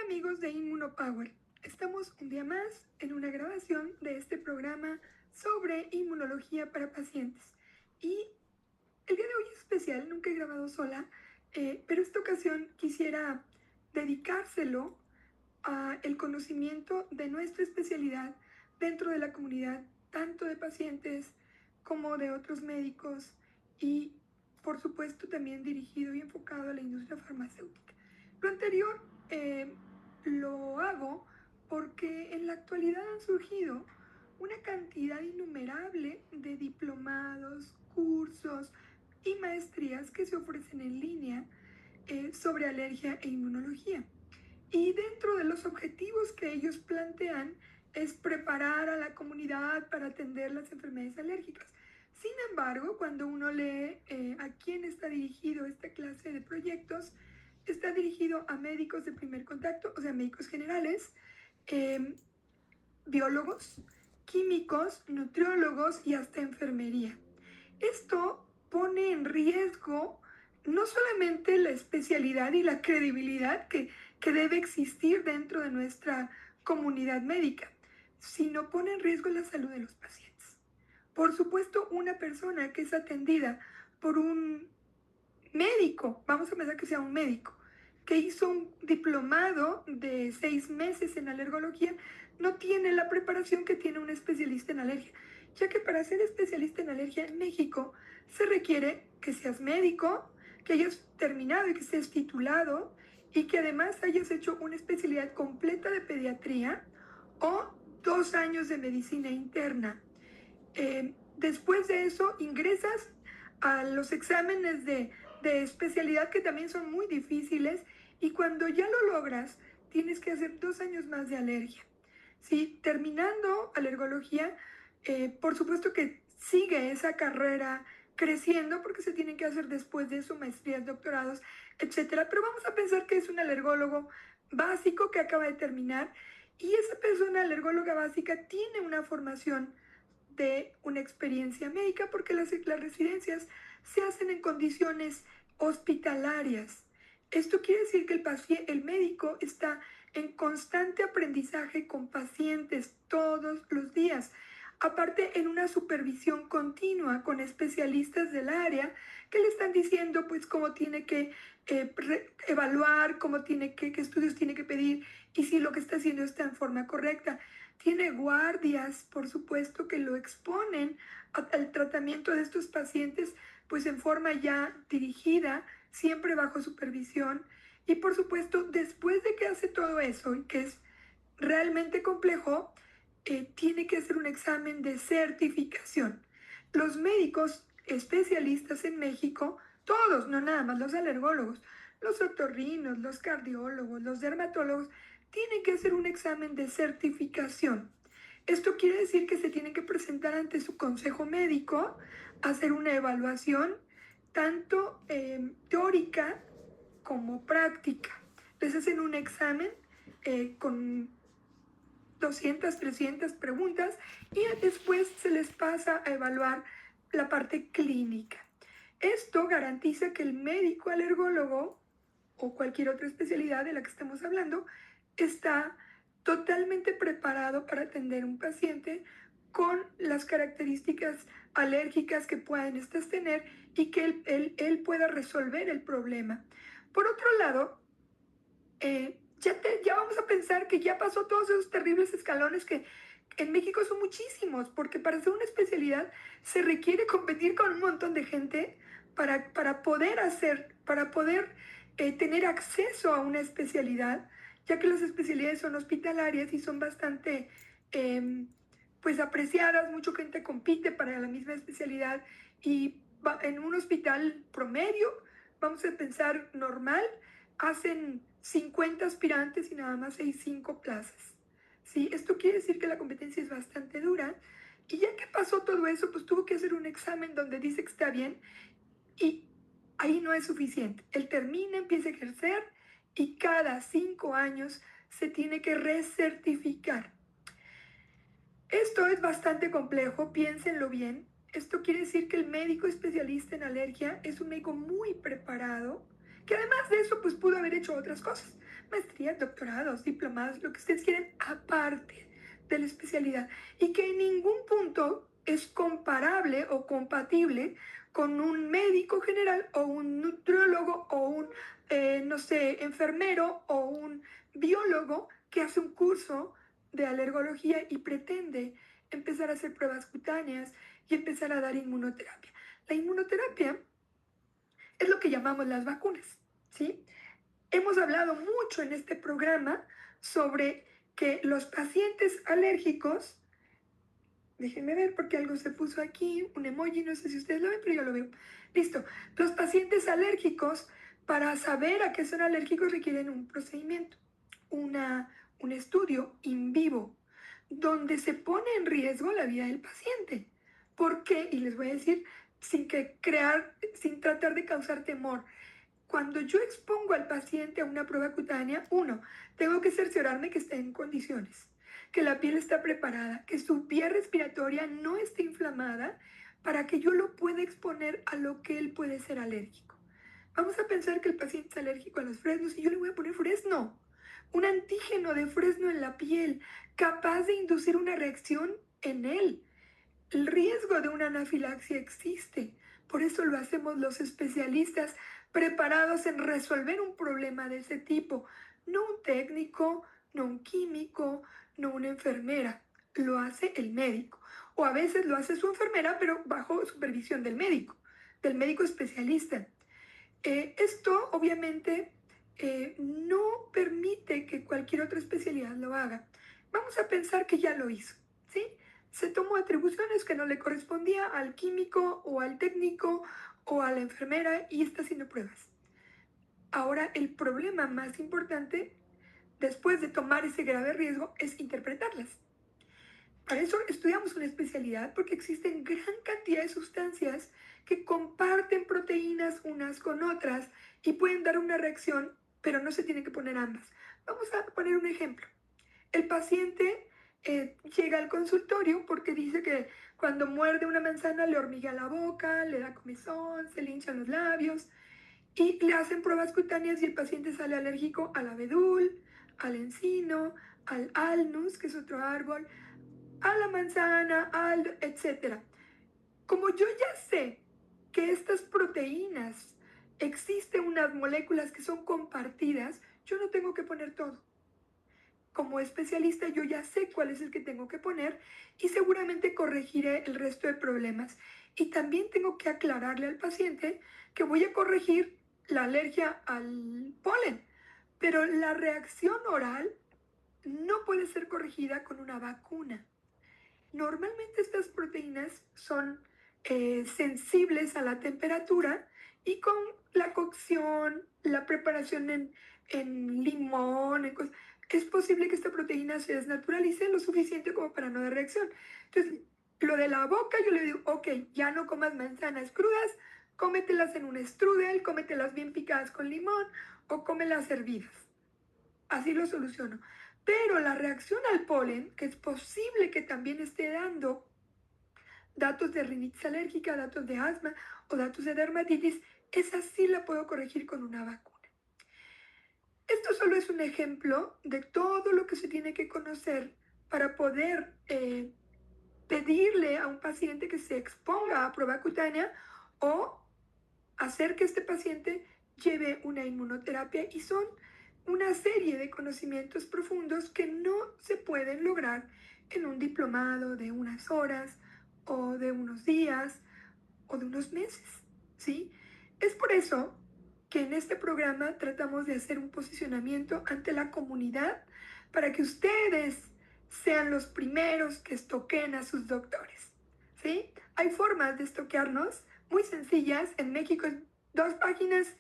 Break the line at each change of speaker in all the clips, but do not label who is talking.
amigos de InmunoPower, estamos un día más en una grabación de este programa sobre inmunología para pacientes. Y el día de hoy es especial, nunca he grabado sola, pero esta ocasión quisiera dedicárselo a el conocimiento de nuestra especialidad dentro de la comunidad, tanto de pacientes como de otros médicos y, por supuesto, también dirigido y enfocado a la industria farmacéutica. Lo anterior lo hago porque en la actualidad han surgido una cantidad innumerable de diplomados, cursos y maestrías que se ofrecen en línea sobre alergia e inmunología. Y dentro de los objetivos que ellos plantean es preparar a la comunidad para atender las enfermedades alérgicas. Sin embargo, cuando uno lee a quién está dirigido esta clase de proyectos, está dirigido a médicos de primer contacto, o sea, médicos generales, biólogos, químicos, nutriólogos y hasta enfermería. Esto pone en riesgo no solamente la especialidad y la credibilidad que debe existir dentro de nuestra comunidad médica, sino pone en riesgo la salud de los pacientes. Por supuesto, una persona que es atendida por un médico, vamos a pensar que sea un médico, que hizo un diplomado de 6 meses en alergología, no tiene la preparación que tiene un especialista en alergia, ya que para ser especialista en alergia en México se requiere que seas médico, que hayas terminado y que estés titulado y que además hayas hecho una especialidad completa de pediatría o 2 años de medicina interna. Después de eso ingresas a los exámenes de especialidad que también son muy difíciles y cuando ya lo logras tienes que hacer 2 años más de alergia. ¿Sí? Terminando alergología, por supuesto que sigue esa carrera creciendo porque se tienen que hacer después de eso maestrías, doctorados, etcétera. Pero vamos a pensar que es un alergólogo básico que acaba de terminar y esa persona alergóloga básica tiene una formación de una experiencia médica porque las residencias se hacen en condiciones hospitalarias. Esto quiere decir que el médico está en constante aprendizaje con pacientes todos los días. Aparte, en una supervisión continua con especialistas del área que le están diciendo pues cómo tiene que evaluar, qué estudios tiene que pedir y si lo que está haciendo está en forma correcta. Tiene guardias, por supuesto, que lo exponen al tratamiento de estos pacientes pues en forma ya dirigida, siempre bajo supervisión. Y por supuesto, después de que hace todo eso, que es realmente complejo, tiene que hacer un examen de certificación. Los médicos especialistas en México, todos, no nada más los alergólogos, los otorrinos, los cardiólogos, los dermatólogos, tienen que hacer un examen de certificación. Esto quiere decir que se tienen que presentar ante su consejo médico, hacer una evaluación tanto teórica como práctica. Les hacen un examen con 200, 300 preguntas y después se les pasa a evaluar la parte clínica. Esto garantiza que el médico alergólogo o cualquier otra especialidad de la que estamos hablando está totalmente preparado para atender a un paciente con las características alérgicas que puedan estas tener y que él pueda resolver el problema. Por otro lado, ya vamos a pensar que ya pasó todos esos terribles escalones que en México son muchísimos, porque para hacer una especialidad se requiere competir con un montón de gente para poder tener acceso a una especialidad, ya que las especialidades son hospitalarias y son bastante pues apreciadas, mucha gente compite para la misma especialidad y en un hospital promedio, vamos a pensar normal, hacen 50 aspirantes y nada más hay 5 plazas. ¿Sí? Esto quiere decir que la competencia es bastante dura y ya que pasó todo eso, pues tuvo que hacer un examen donde dice que está bien y ahí no es suficiente. Él termina, empieza a ejercer y cada 5 años se tiene que recertificar. Esto es bastante complejo, piénsenlo bien. Esto quiere decir que el médico especialista en alergia es un médico muy preparado, que además de eso pues pudo haber hecho otras cosas. maestrías, doctorados, diplomados, lo que ustedes quieren aparte de la especialidad y que en ningún punto es comparable o compatible con un médico general o un nutriólogo o un, no sé, enfermero o un biólogo que hace un curso de alergología y pretende empezar a hacer pruebas cutáneas y empezar a dar inmunoterapia. La inmunoterapia es lo que llamamos las vacunas, ¿sí? Hemos hablado mucho en este programa sobre que los pacientes alérgicos, déjenme ver porque algo se puso aquí, un emoji, no sé si ustedes lo ven, pero yo lo veo. Listo. Los pacientes alérgicos, para saber a qué son alérgicos, requieren un procedimiento, un estudio in vivo, donde se pone en riesgo la vida del paciente. ¿Por qué? Y les voy a decir, sin tratar de causar temor. Cuando yo expongo al paciente a una prueba cutánea, uno, tengo que cerciorarme que esté en condiciones, que la piel está preparada, que su vía respiratoria no esté inflamada para que yo lo pueda exponer a lo que él puede ser alérgico. Vamos a pensar que el paciente es alérgico a los fresnos y yo le voy a poner fresno, un antígeno de fresno en la piel, capaz de inducir una reacción en él. El riesgo de una anafilaxia existe. Por eso lo hacemos los especialistas preparados en resolver un problema de ese tipo. No un técnico, no un químico, no una enfermera. Lo hace el médico. O a veces lo hace su enfermera, pero bajo supervisión del médico especialista. Esto obviamente no permite que cualquier otra especialidad lo haga. Vamos a pensar que ya lo hizo, ¿sí? Se tomó atribuciones que no le correspondía al químico o al técnico o a la enfermera y está haciendo pruebas. Ahora el problema más importante después de tomar ese grave riesgo es interpretarlas. Para eso estudiamos una especialidad porque existen gran cantidad de sustancias que comparten proteínas unas con otras y pueden dar una reacción, pero no se tienen que poner ambas. Vamos a poner un ejemplo. El paciente llega al consultorio porque dice que cuando muerde una manzana le hormiga la boca, le da comezón, se le hinchan los labios y le hacen pruebas cutáneas y el paciente sale alérgico al abedul, al encino, al alnus, que es otro árbol, a la manzana, etcétera. Como yo ya sé que estas proteínas existen unas moléculas que son compartidas, yo no tengo que poner todo. Como especialista yo ya sé cuál es el que tengo que poner y seguramente corregiré el resto de problemas. Y también tengo que aclararle al paciente que voy a corregir la alergia al polen, pero la reacción oral no puede ser corregida con una vacuna. Normalmente estas proteínas son sensibles a la temperatura y con la cocción, la preparación en limón, es posible que esta proteína se desnaturalice lo suficiente como para no dar reacción. Entonces, lo de la boca, yo le digo, ok, ya no comas manzanas crudas, cómetelas en un strudel, cómetelas bien picadas con limón o cómelas hervidas. Así lo soluciono. Pero la reacción al polen, que es posible que también esté dando datos de rinitis alérgica, datos de asma o datos de dermatitis, esa sí la puedo corregir con una vacuna. Esto solo es un ejemplo de todo lo que se tiene que conocer para poder pedirle a un paciente que se exponga a prueba cutánea o hacer que este paciente lleve una inmunoterapia y son una serie de conocimientos profundos que no se pueden lograr en un diplomado de unas horas o de unos días o de unos meses, ¿sí? Es por eso que en este programa tratamos de hacer un posicionamiento ante la comunidad para que ustedes sean los primeros que estoquen a sus doctores, ¿sí? Hay formas de estoquearnos muy sencillas. En México es 2 páginas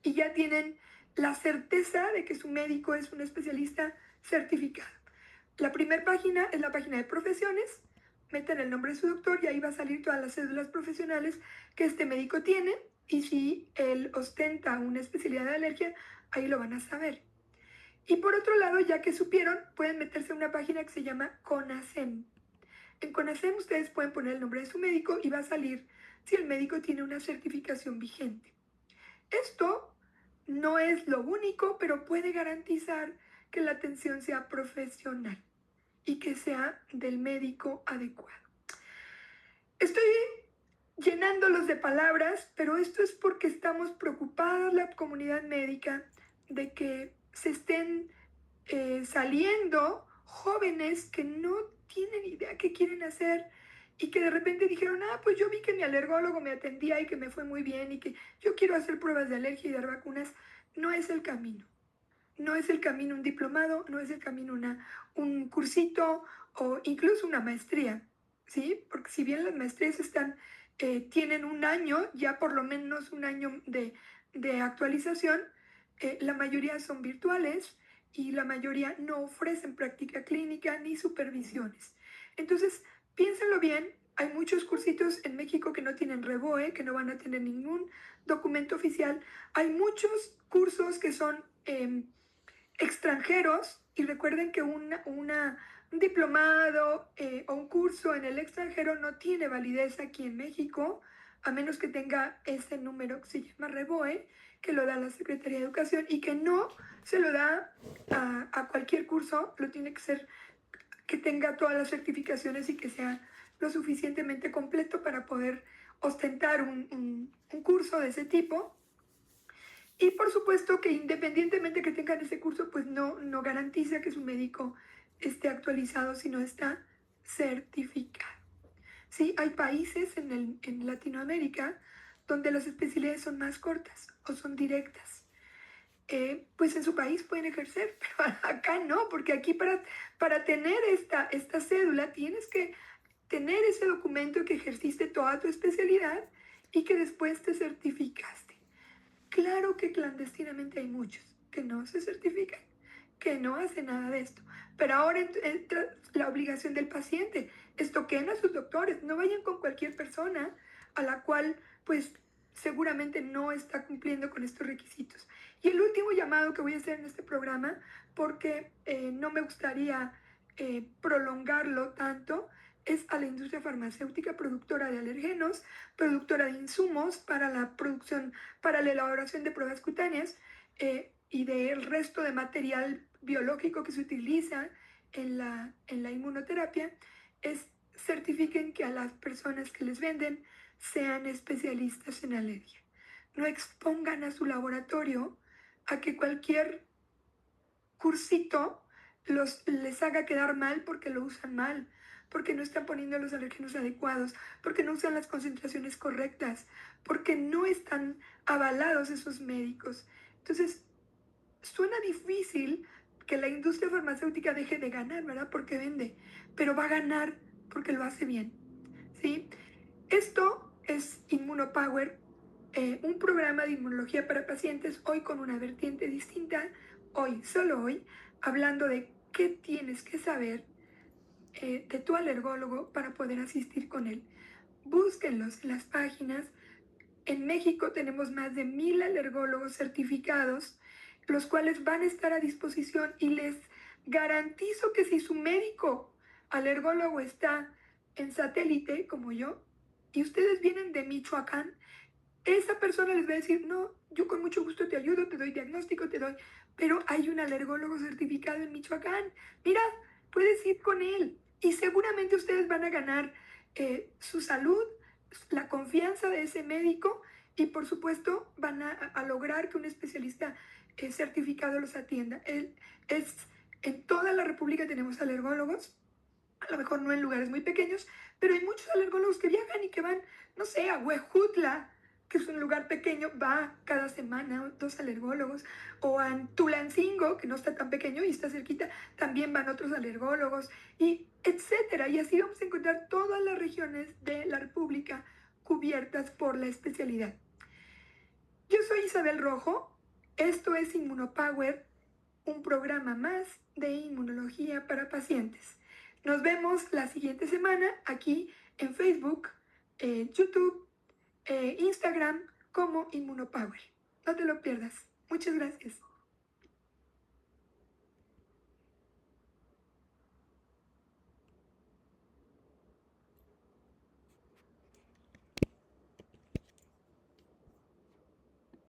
y ya tienen la certeza de que su médico es un especialista certificado. La primera página es la página de profesiones, meten el nombre de su doctor y ahí va a salir todas las cédulas profesionales que este médico tiene y si él ostenta una especialidad de alergia, ahí lo van a saber. Y por otro lado, ya que supieron, pueden meterse a una página que se llama CONASEM. En CONASEM ustedes pueden poner el nombre de su médico y va a salir si el médico tiene una certificación vigente. Esto No es lo único, pero puede garantizar que la atención sea profesional y que sea del médico adecuado. Estoy llenándolos de palabras, pero esto es porque estamos preocupados, la comunidad médica, de que se estén saliendo jóvenes que no tienen idea qué quieren hacer y que de repente dijeron, pues yo vi que mi alergólogo me atendía y que me fue muy bien y que yo quiero hacer pruebas de alergia y dar vacunas. No es el camino. No es el camino un diplomado, no es el camino un cursito o incluso una maestría, ¿sí? Porque si bien las maestrías tienen un año, ya por lo menos un año de actualización, la mayoría son virtuales y la mayoría no ofrecen práctica clínica ni supervisiones. Entonces, piénsenlo bien, hay muchos cursitos en México que no tienen REBOE, que no van a tener ningún documento oficial. Hay muchos cursos que son extranjeros, y recuerden que un diplomado o un curso en el extranjero no tiene validez aquí en México, a menos que tenga ese número que se llama REBOE, que lo da la Secretaría de Educación y que no se lo da a cualquier curso, lo tiene que ser que tenga todas las certificaciones y que sea lo suficientemente completo para poder ostentar un curso de ese tipo. Y por supuesto que independientemente que tengan ese curso, pues no garantiza que su médico esté actualizado si no está certificado. Sí, hay países en Latinoamérica donde las especialidades son más cortas o son directas. Pues en su país pueden ejercer, pero acá no, porque aquí para tener esta cédula tienes que tener ese documento que ejerciste toda tu especialidad y que después te certificaste. Claro que clandestinamente hay muchos que no se certifican, que no hacen nada de esto. Pero ahora entra la obligación del paciente. Estoquen a sus doctores, no vayan con cualquier persona a la cual pues seguramente no está cumpliendo con estos requisitos. Y el último llamado que voy a hacer en este programa, porque no me gustaría prolongarlo tanto, es a la industria farmacéutica productora de alergenos, productora de insumos para la producción, para la elaboración de pruebas cutáneas y del resto de material biológico que se utiliza en la inmunoterapia, certifiquen que a las personas que les venden sean especialistas en alergia. No expongan a su laboratorio a que cualquier cursito les haga quedar mal porque lo usan mal, porque no están poniendo los alérgenos adecuados, porque no usan las concentraciones correctas, porque no están avalados esos médicos. Entonces, suena difícil que la industria farmacéutica deje de ganar, ¿verdad? Porque vende, pero va a ganar porque lo hace bien, ¿sí? Esto es InmunoPower, un programa de inmunología para pacientes, hoy con una vertiente distinta, hoy, solo hoy, hablando de qué tienes que saber de tu alergólogo para poder asistir con él. Búsquenlos en las páginas. En México tenemos más de 1,000 alergólogos certificados, los cuales van a estar a disposición y les garantizo que si su médico alergólogo está en satélite, como yo, y ustedes vienen de Michoacán, esa persona les va a decir, no, yo con mucho gusto te ayudo, te doy diagnóstico, pero hay un alergólogo certificado en Michoacán. Mira, puedes ir con él y seguramente ustedes van a ganar su salud, la confianza de ese médico y por supuesto van a lograr que un especialista certificado los atienda. En toda la República tenemos alergólogos, a lo mejor no en lugares muy pequeños, pero hay muchos alergólogos que viajan y que van, no sé, a Huejutla, que es un lugar pequeño, va cada semana 2 alergólogos, o a Tulancingo, que no está tan pequeño y está cerquita, también van otros alergólogos, y etcétera. Y así vamos a encontrar todas las regiones de la República cubiertas por la especialidad. Yo soy Isabel Rojo, esto es InmunoPower, un programa más de inmunología para pacientes. Nos vemos la siguiente semana aquí en Facebook, YouTube, Instagram como InmunoPower. No te lo pierdas. Muchas gracias.